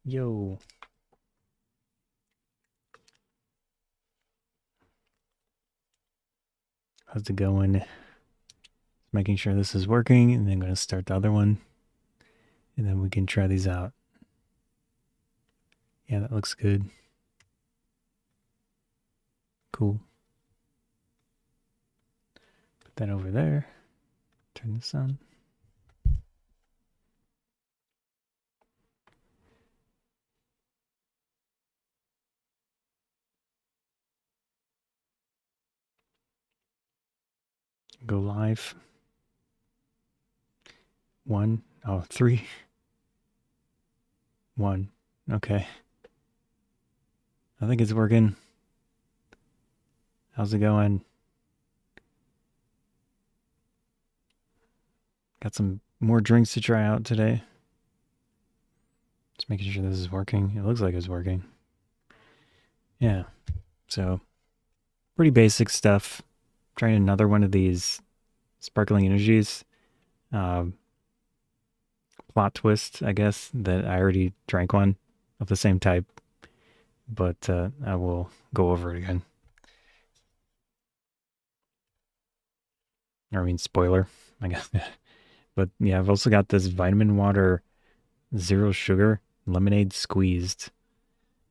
Yo, how's it going? Making sure this is working, and then I'm going to start the other one, and then we can try these out. Yeah, that looks good. Cool. Put that over there. Turn this on. Go live. One. Oh, three. One. Okay. I think it's working. How's it going? Got some more drinks to try out today. Just making sure this is working. It looks like it's working. Yeah. So, pretty basic stuff. Trying another one of these sparkling energies. Um, Plot twist, I guess, that I already drank one of the same type, but I will go over it again. Or I mean, spoiler, I guess. But yeah, I've also got this vitamin water zero sugar lemonade squeezed,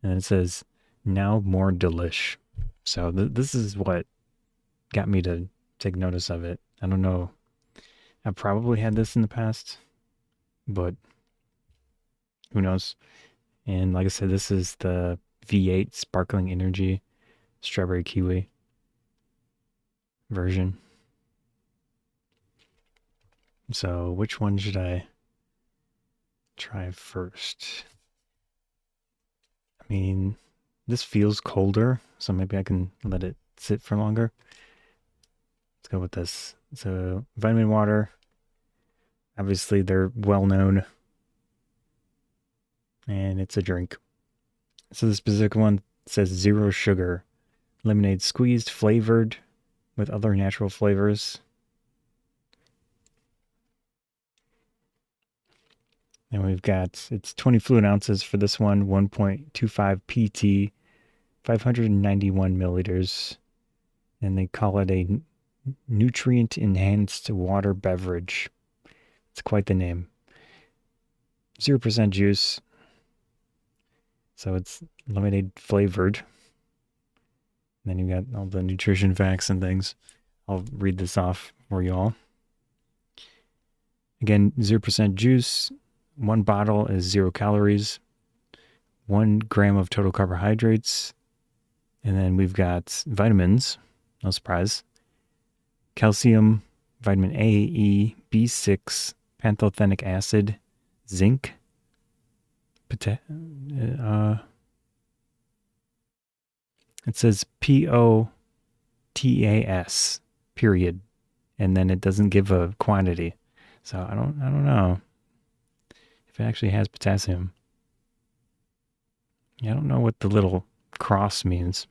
and it says now more delish. So this is what got me to take notice of it. I don't know. I probably had this in the past, but who knows? And like I said, this is the V8 Sparkling Energy Strawberry Kiwi version. So which one should I try first? I mean, this feels colder, so maybe I can let it sit for longer. Let's go with this. So vitamin water. Obviously, they're well known, and it's a drink. So the specific one says zero sugar, lemonade squeezed, flavored with other natural flavors. And we've got, it's 20 fluid ounces for this one, 1.25 PT, 591 milliliters. And they call it a nutrient enhanced water beverage. It's quite the name. 0% juice. So it's lemonade flavored. And then you've got all the nutrition facts and things. I'll read this off for you all. Again, 0% juice. One bottle is 0 calories. 1 gram of total carbohydrates. And then we've got vitamins. No surprise. Calcium, vitamin A, E, B6, pantothenic acid, zinc, it says POTAS, period, and then it doesn't give a quantity. So I don't know if it actually has potassium. I don't know what the little cross means.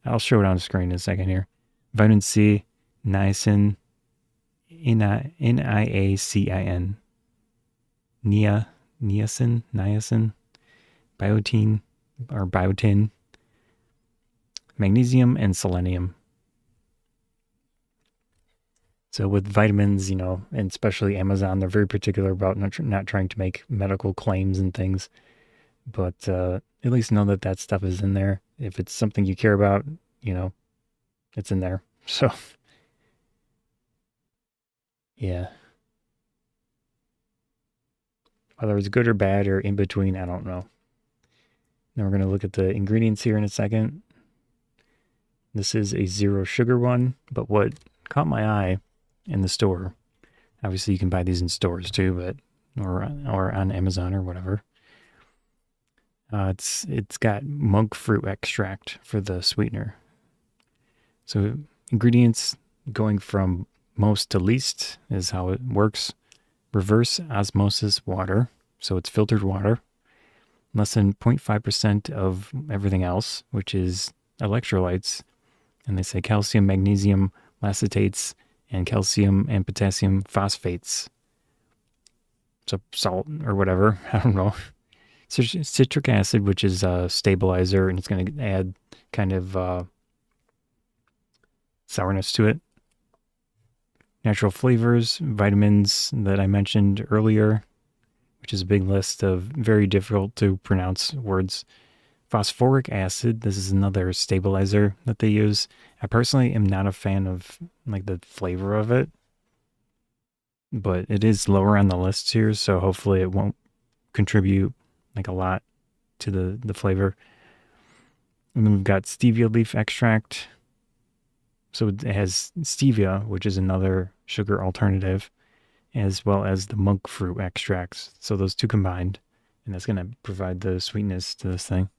I'll show it on the screen in a second here. Vitamin C, niacin, Niacin, niacin, biotin or biotin, magnesium, and selenium. So with vitamins, and especially Amazon, they're very particular about not trying to make medical claims and things. But at least know that that stuff is in there. If it's something you care about, it's in there. So yeah, whether it's good or bad or in between, I don't know. Then we're going to look at the ingredients here in a second. This is a zero sugar one, but what caught my eye in the store, obviously you can buy these in stores too, but or on Amazon or whatever. It's got monk fruit extract for the sweetener. So ingredients going from most to least is how it works. Reverse osmosis water, so it's filtered water. Less than 0.5% of everything else, which is electrolytes. And they say calcium, magnesium, lacetates, and calcium and potassium phosphates. So salt or whatever, I don't know. citric acid, which is a stabilizer, and it's going to add kind of sourness to it. Natural flavors, vitamins that I mentioned earlier, which is a big list of very difficult to pronounce words. Phosphoric acid, this is another stabilizer that they use. I personally am not a fan of like the flavor of it, but it is lower on the list here, so hopefully it won't contribute like a lot to the flavor. And then we've got stevia leaf extract. So it has stevia, which is another sugar alternative, as well as the monk fruit extracts. So those two combined, and that's going to provide the sweetness to this thing.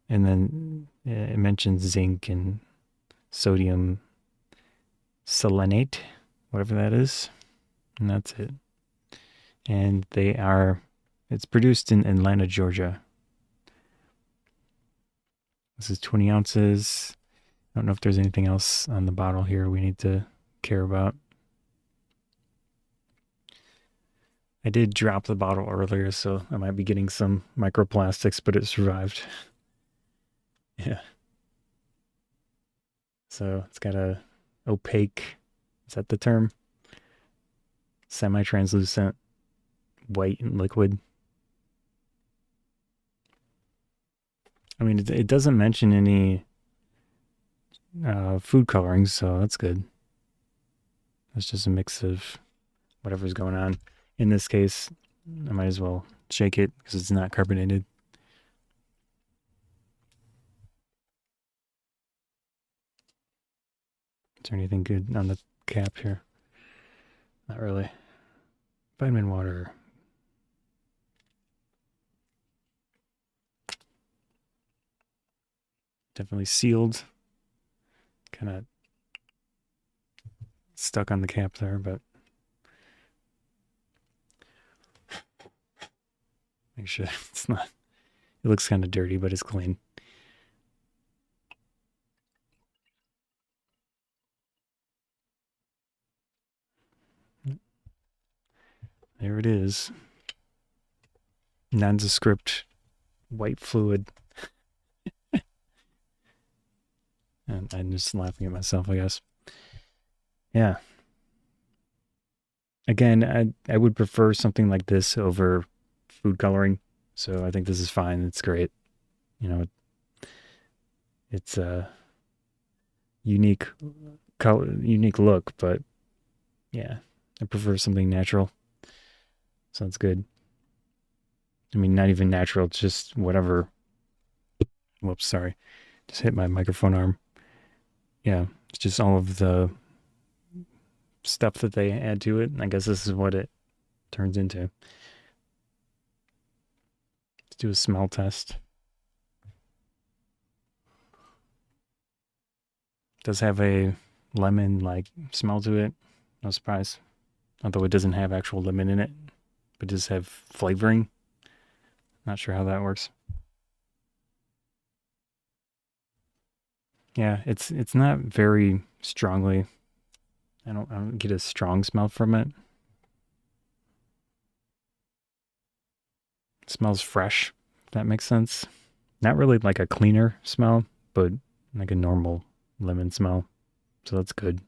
And then it mentions zinc and sodium selenate, whatever that is. And that's it. And it's produced in Atlanta, Georgia. This is 20 ounces. I don't know if there's anything else on the bottle here we need to care about. I did drop the bottle earlier, so I might be getting some microplastics, but it survived. Yeah. So it's got a opaque, is that the term? Semi-translucent, white and liquid. I mean, it doesn't mention any food colorings, so that's good. It's just a mix of whatever's going on. In this case, I might as well shake it because it's not carbonated. Is there anything good on the cap here? Not really. Vitamin water. Definitely sealed. Kind of stuck on the cap there, but make sure it's not. It looks kind of dirty, but it's clean. There it is. Nondescript white fluid. And I'm just laughing at myself, I guess. Yeah. Again, I would prefer something like this over food coloring. So I think this is fine. It's great. You know, it's a unique color, unique look, but yeah, I prefer something natural. So that's good. I mean, not even natural, it's just whatever. Whoops, sorry. Just hit my microphone arm. Yeah, it's just all of the stuff that they add to it. I guess this is what it turns into. Let's do a smell test. It does have a lemon like smell to it. No surprise. Although it doesn't have actual lemon in it, but does have flavoring. Not sure how that works. Yeah, it's not very strongly. I don't get a strong smell from it. It smells fresh, if that makes sense. Not really like a cleaner smell, but like a normal lemon smell. So that's good.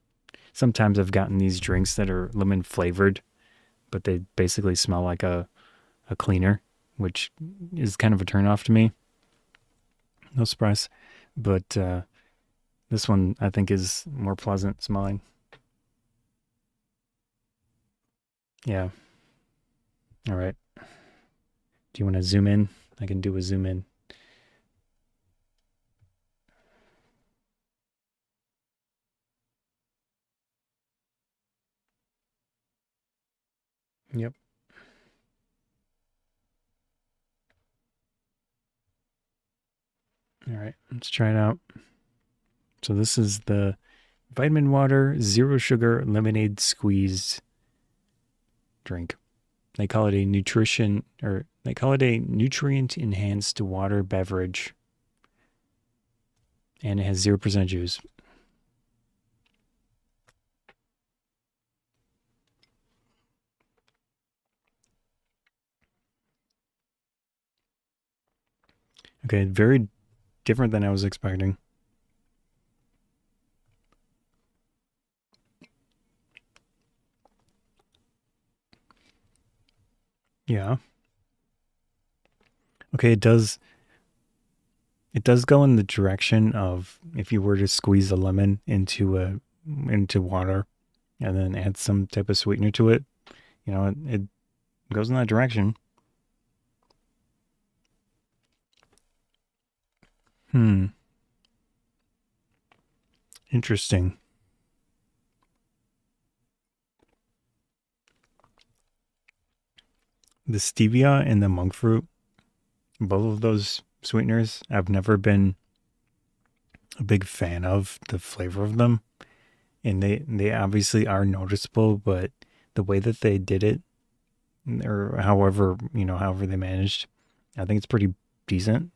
Sometimes I've gotten these drinks that are lemon flavored, but they basically smell like a cleaner, which is kind of a turnoff to me. No surprise. But this one I think is more pleasant smelling. Yeah. All right. Do you want to zoom in? I can do a zoom in. Yep. All right. Let's try it out. So this is the vitamin water zero sugar lemonade squeeze drink. They call it a nutrient enhanced water beverage, and it has 0% juice. Okay, very different than I was expecting. Yeah. Okay, it does go in the direction of if you were to squeeze a lemon into water and then add some type of sweetener to it. It goes in that direction. Hmm. Interesting. The stevia and the monk fruit, both of those sweeteners, I've never been a big fan of the flavor of them. And they obviously are noticeable, but the way that they did it, or however they managed, I think it's pretty decent.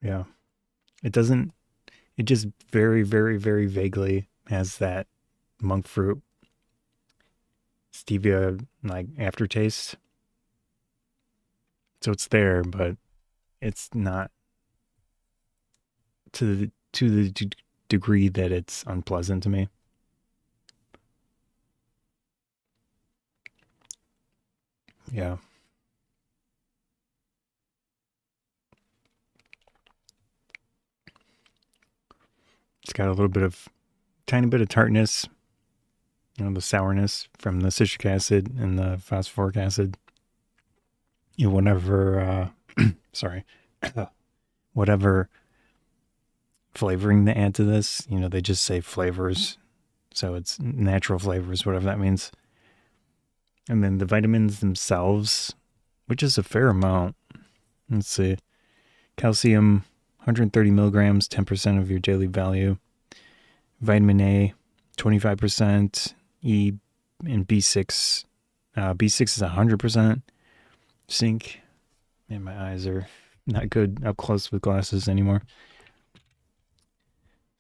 Yeah. It doesn't, it just very, very, very vaguely has that monk fruit stevia like aftertaste. So it's there, but it's not to the degree that it's unpleasant to me. Yeah. It's got a little bit of tiny bit of tartness, the sourness from the citric acid and the phosphoric acid. Whatever sorry. Whatever flavoring they add to this, they just say flavors. So it's natural flavors, whatever that means. And then the vitamins themselves, which is a fair amount. Let's see. Calcium, 130 milligrams, 10% of your daily value. Vitamin A, 25%. E and B6. B6 is 100%. Zinc. And my eyes are not good up close with glasses anymore.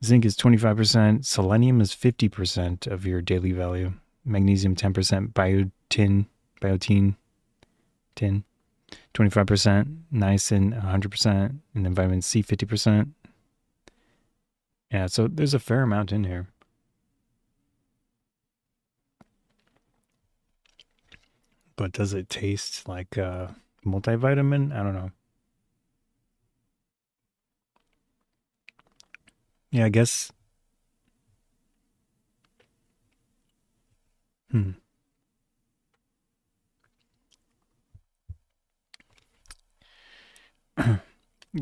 Zinc is 25%. Selenium is 50% of your daily value. Magnesium, 10%. Biotin, tin, 25%. Niacin, 100%. And then vitamin C, 50%. Yeah, so there's a fair amount in here. But does it taste like a multivitamin? I don't know. Yeah, I guess. Hmm.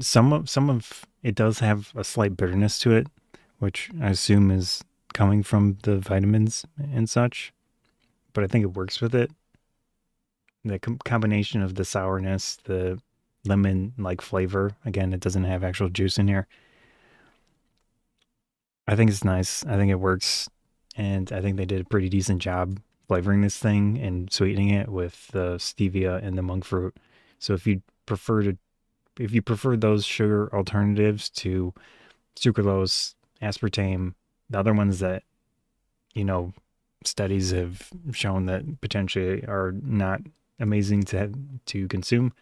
Some of it does have a slight bitterness to it, which I assume is coming from the vitamins and such. But I think it works with it. The combination of the sourness, the lemon like flavor. Again, it doesn't have actual juice in here. I think it's nice. I think it works, and I think they did a pretty decent job flavoring this thing and sweetening it with the stevia and the monk fruit. So if you prefer those sugar alternatives to sucralose, aspartame, the other ones that you know studies have shown that potentially are not amazing to consume,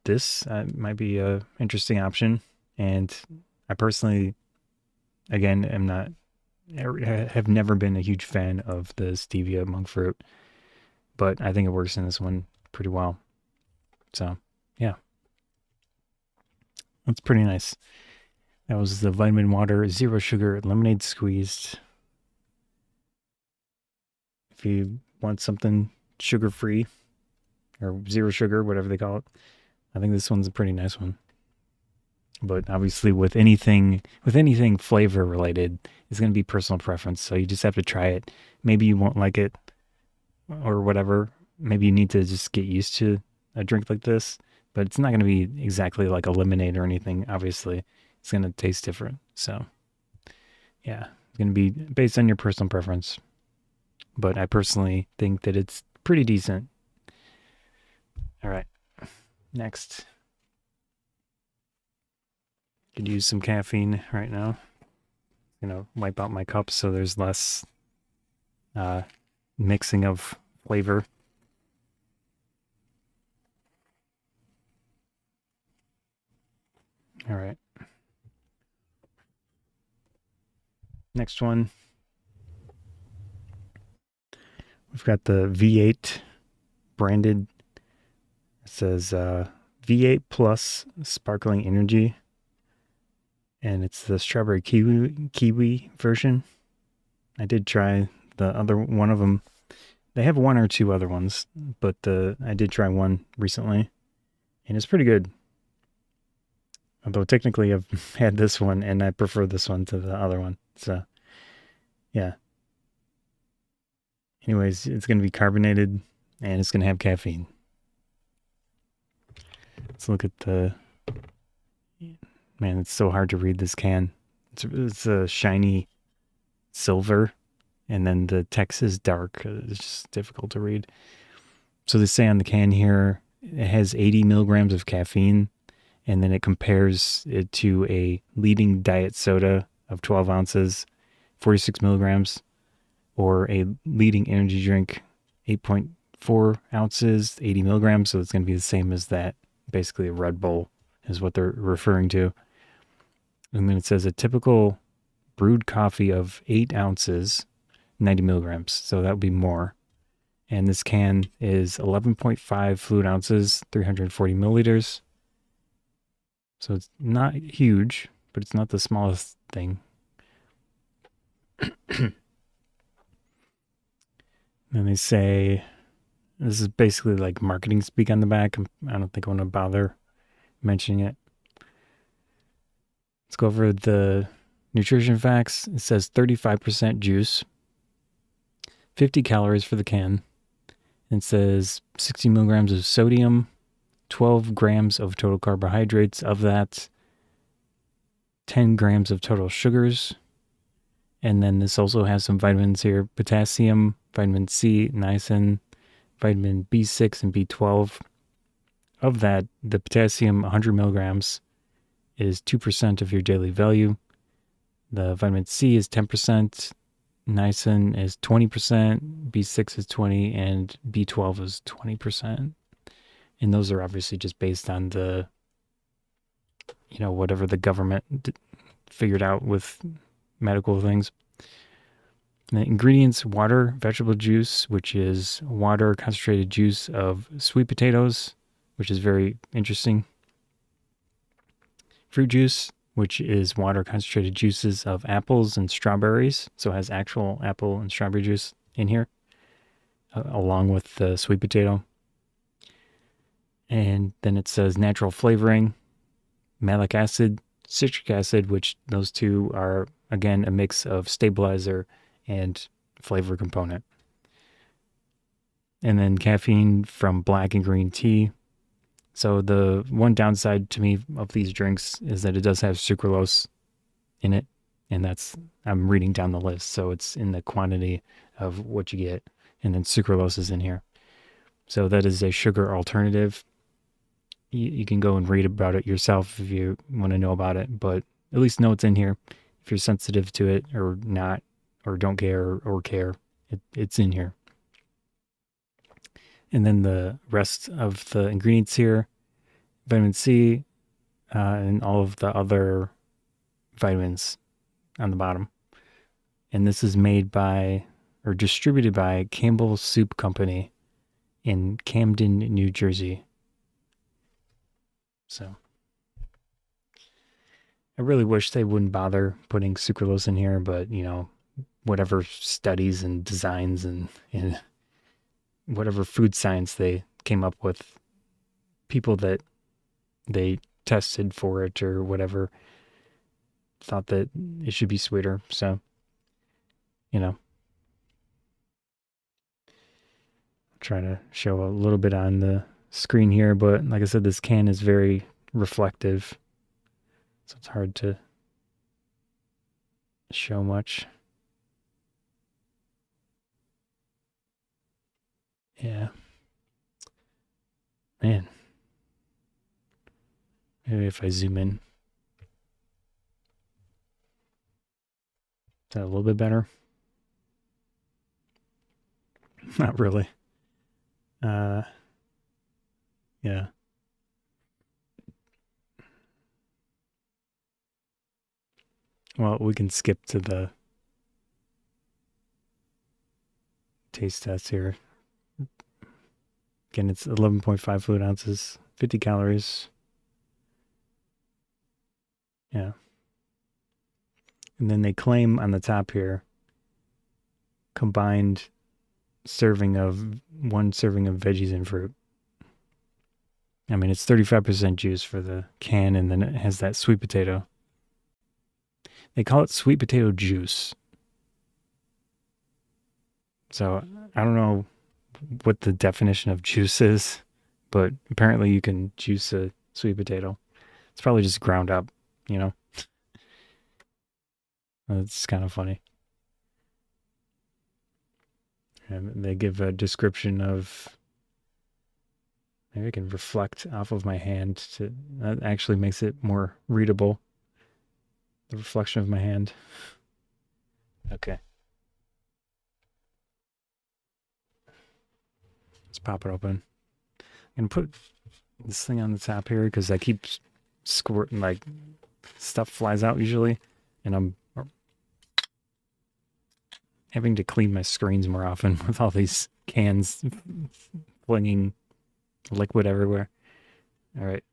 this might be a interesting option. And I personally, again, am not have never been a huge fan of the stevia monk fruit, but I think it works in this one pretty well. So, yeah, that's pretty nice. That was the vitamin water, zero sugar, lemonade squeezed. If you want something sugar free or zero sugar, whatever they call it, I think this one's a pretty nice one. But obviously, with anything flavor related, it's going to be personal preference. So you just have to try it. Maybe you won't like it or whatever. Maybe you need to just get used to a drink like this. But it's not going to be exactly like a lemonade or anything. Obviously, it's going to taste different. So yeah, it's going to be based on your personal preference. But I personally think that it's pretty decent. All right, next. Could use some caffeine right now. Wipe out my cup so there's less mixing of flavor. All right. Next one. We've got the V8 branded. It says V8 Plus Sparkling Energy. And it's the strawberry kiwi version. I did try the other one of them. They have one or two other ones, but I did try one recently, and it's pretty good. Although technically I've had this one, and I prefer this one to the other one. So, yeah. Anyways, it's going to be carbonated, and it's going to have caffeine. Let's look at the... Man, it's so hard to read this can. It's a shiny silver, and then the text is dark. It's just difficult to read. So they say on the can here, it has 80 milligrams of caffeine, and then it compares it to a leading diet soda of 12 ounces, 46 milligrams, or a leading energy drink, 8.4 ounces, 80 milligrams. So it's going to be the same as that. Basically, a Red Bull is what they're referring to. And then it says a typical brewed coffee of 8 ounces, 90 milligrams. So that would be more. And this can is 11.5 fluid ounces, 340 milliliters. So it's not huge, but it's not the smallest thing. And they say, this is basically like marketing speak on the back. I don't think I want to bother mentioning it. Let's go over the nutrition facts. It says 35% juice, 50 calories for the can. It says 60 milligrams of sodium, 12 grams of total carbohydrates. Of that, 10 grams of total sugars. And then this also has some vitamins here: potassium, vitamin C, niacin, vitamin B6, and B12. Of that, the potassium, 100 milligrams, is 2% of your daily value. The vitamin C is 10%, niacin is 20%, B6 is 20%, and B12 is 20%. And those are obviously just based on the, whatever the government figured out with medical things. The ingredients: water, vegetable juice, which is water, concentrated juice of sweet potatoes, which is very interesting. Fruit juice, which is water, concentrated juices of apples and strawberries. So it has actual apple and strawberry juice in here, along with the sweet potato. And then it says natural flavoring, malic acid, citric acid, which those two are, again, a mix of stabilizer and flavor component. And then caffeine from black and green tea. So the one downside to me of these drinks is that it does have sucralose in it. And I'm reading down the list, so it's in the quantity of what you get. And then sucralose is in here. So that is a sugar alternative. You can go and read about it yourself if you want to know about it, but at least know it's in here. If you're sensitive to it or not, or don't care or care, it's in here. And then the rest of the ingredients here: vitamin C, and all of the other vitamins on the bottom. And this is made by, or distributed by, Campbell Soup Company in Camden, New Jersey. So I really wish they wouldn't bother putting sucralose in here, but whatever studies and designs and whatever food science they came up with, people that they tested for it or whatever thought that it should be sweeter. So, I'll try to show a little bit on the screen here, but like I said, this can is very reflective, so it's hard to show much. Yeah. Man. Maybe if I zoom in. Is that a little bit better? Not really. Uh, yeah. Well, we can skip to the taste test here. Again, it's 11.5 fluid ounces, 50 calories. Yeah. And then they claim on the top here combined serving of one serving of veggies and fruit. I mean, it's 35% juice for the can, and then it has that sweet potato. They call it sweet potato juice. So I don't know what the definition of juice is, but apparently you can juice a sweet potato. It's probably just ground up, you know? It's kind of funny. And they give a description of, maybe I can reflect off of my hand to, that actually makes it more readable. The reflection of my hand. Okay. Let's pop it open. I'm gonna put this thing on the top here because I keep squirting, like stuff flies out usually, and I'm having to clean my screens more often with all these cans flinging liquid everywhere. All right.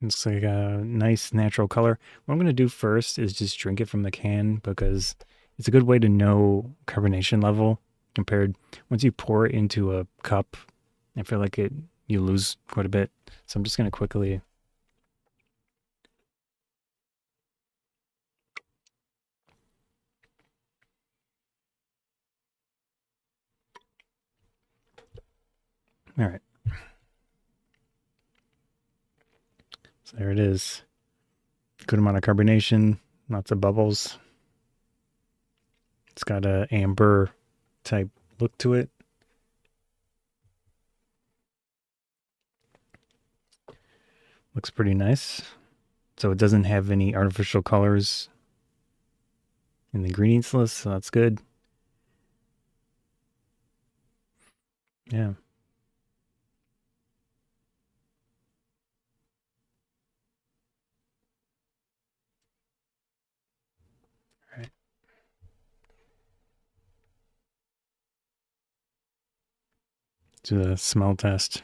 Looks like a nice natural color. What I'm going to do first is just drink it from the can because it's a good way to know carbonation level compared. Once you pour it into a cup, I feel like you lose quite a bit. So I'm just going to quickly. All right. So there it is. Good amount of carbonation, lots of bubbles. It's got a amber type look to it. Looks pretty nice. So it doesn't have any artificial colors in the ingredients list, so that's good. Yeah. All right. Do the smell test.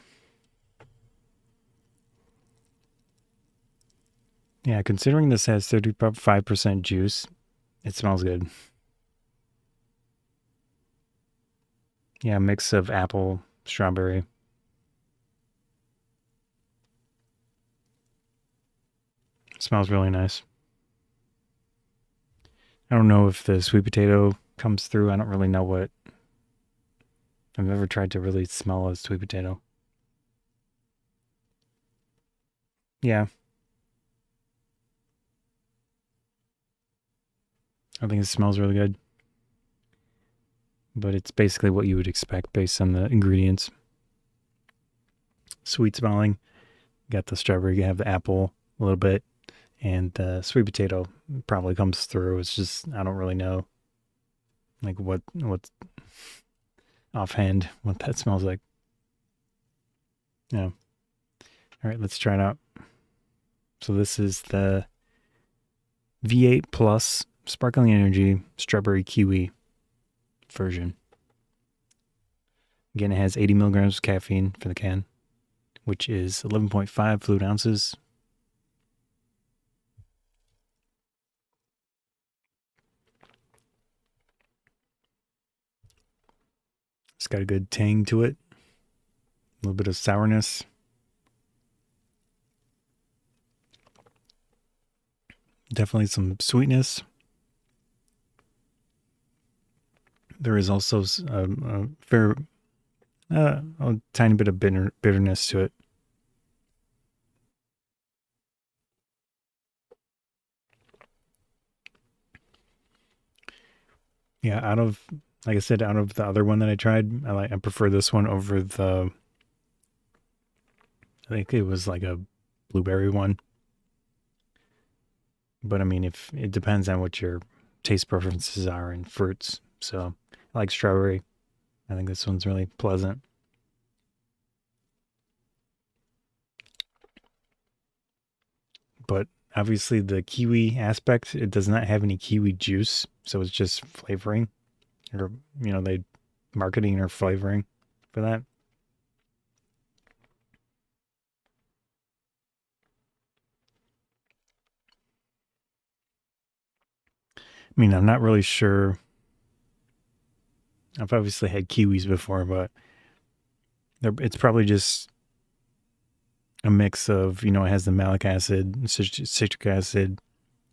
Yeah, considering this has 35% juice, it smells good. Yeah, mix of apple, strawberry. It smells really nice. I don't know if the sweet potato comes through. I don't really know what. I've never tried to really smell a sweet potato. Yeah, I think it smells really good. But it's basically what you would expect based on the ingredients. Sweet smelling. Got the strawberry, you have the apple a little bit, and the sweet potato probably comes through. It's just I don't really know like what's offhand what that smells like. Yeah. All right, let's try it out. So this is the V8 Plus Sparkling Energy Strawberry Kiwi version. Again, it has 80 milligrams of caffeine for the can, which is 11.5 fluid ounces. It's got a good tang to it, a little bit of sourness. Definitely some sweetness. There is also a fair, a tiny bit of bitterness to it. Yeah, like I said, out of the other one that I tried, I prefer this one over the. I think it was like a blueberry one. But I mean, if it depends on what your taste preferences are in fruits. So I like strawberry. I think this one's really pleasant. But obviously, the kiwi aspect, it does not have any kiwi juice. So it's just flavoring, or, they marketing or flavoring for that. I mean, I'm not really sure. I've obviously had kiwis before, but it's probably just a mix of, it has the malic acid, citric acid,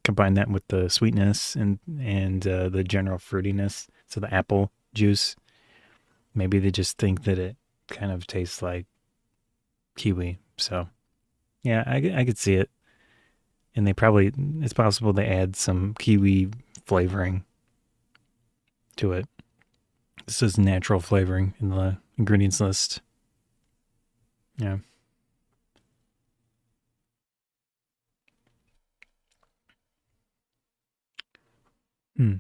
combine that with the sweetness and the general fruitiness. So the apple juice, maybe they just think that it kind of tastes like kiwi. So yeah, I could see it. And it's possible they add some kiwi flavoring to it. This is natural flavoring in the ingredients list. Yeah. Hmm.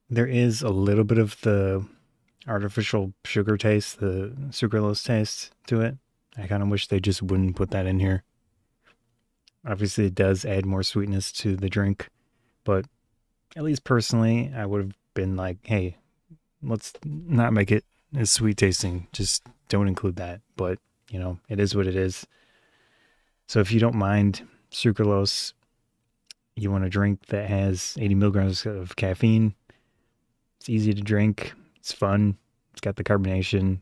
There is a little bit of the artificial sugar taste, the sucralose taste to it. I kind of wish they just wouldn't put that in here. Obviously, it does add more sweetness to the drink, but at least personally, I would have been like, hey, let's not make it as sweet tasting. Just don't include that. But, it is what it is. So if you don't mind sucralose, you want a drink that has 80 milligrams of caffeine. It's easy to drink. It's fun. It's got the carbonation.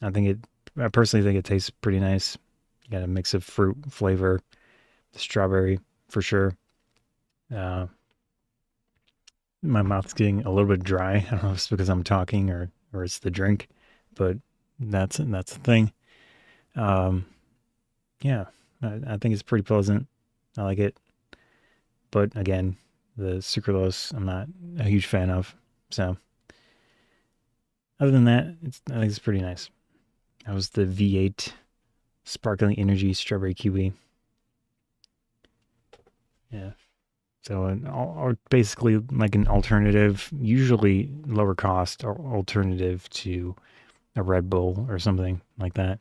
I think it, I personally think it tastes pretty nice. You got a mix of fruit flavor, the strawberry for sure. Uh, my mouth's getting a little bit dry. I don't know if it's because I'm talking or it's the drink, but that's the thing. Um, yeah, I think it's pretty pleasant. I like it, but again, the sucralose I'm not a huge fan of. So other than that, I think it's pretty nice. That was the V8 Sparkling Energy Strawberry Kiwi. Yeah. So or basically like an alternative, usually lower cost or alternative to a Red Bull or something like that.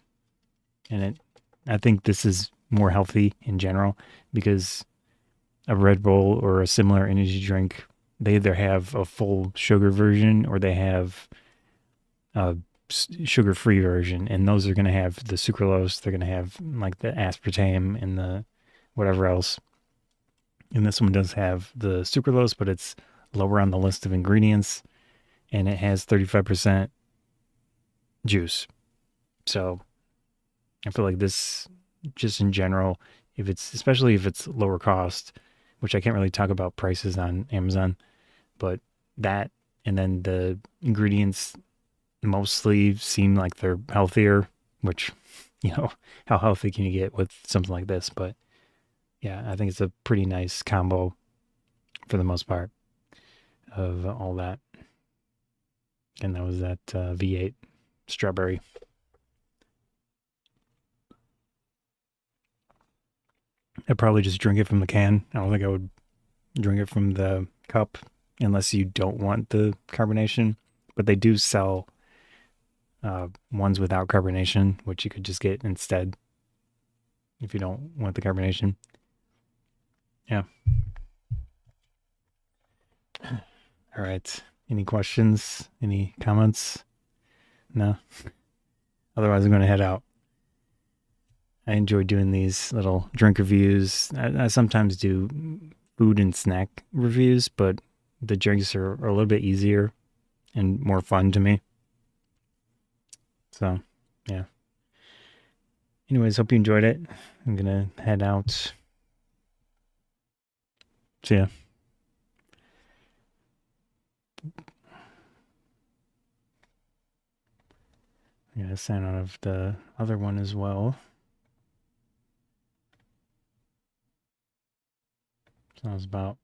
And I think this is more healthy in general because a Red Bull or a similar energy drink, they either have a full sugar version or they have a sugar-free version, and those are going to have the sucralose. They're going to have like the aspartame and the whatever else. And this one does have the sucralose, but it's lower on the list of ingredients, and it has 35% juice. So I feel like this, just in general, if it's especially if it's lower cost, which I can't really talk about prices on Amazon, but that and then the ingredients mostly seem like they're healthier, which, how healthy can you get with something like this? But yeah, I think it's a pretty nice combo for the most part of all that. And that was that V8 strawberry. I'd probably just drink it from the can. I don't think I would drink it from the cup unless you don't want the carbonation. But they do sell ones without carbonation, which you could just get instead if you don't want the carbonation. Yeah. All right. Any questions? Any comments? No. Otherwise, I'm going to head out. I enjoy doing these little drink reviews. I sometimes do food and snack reviews, but the drinks are a little bit easier and more fun to me. So, yeah. Anyways, hope you enjoyed it. I'm going to head out. See ya. I'm going to sign out of the other one as well. So I was about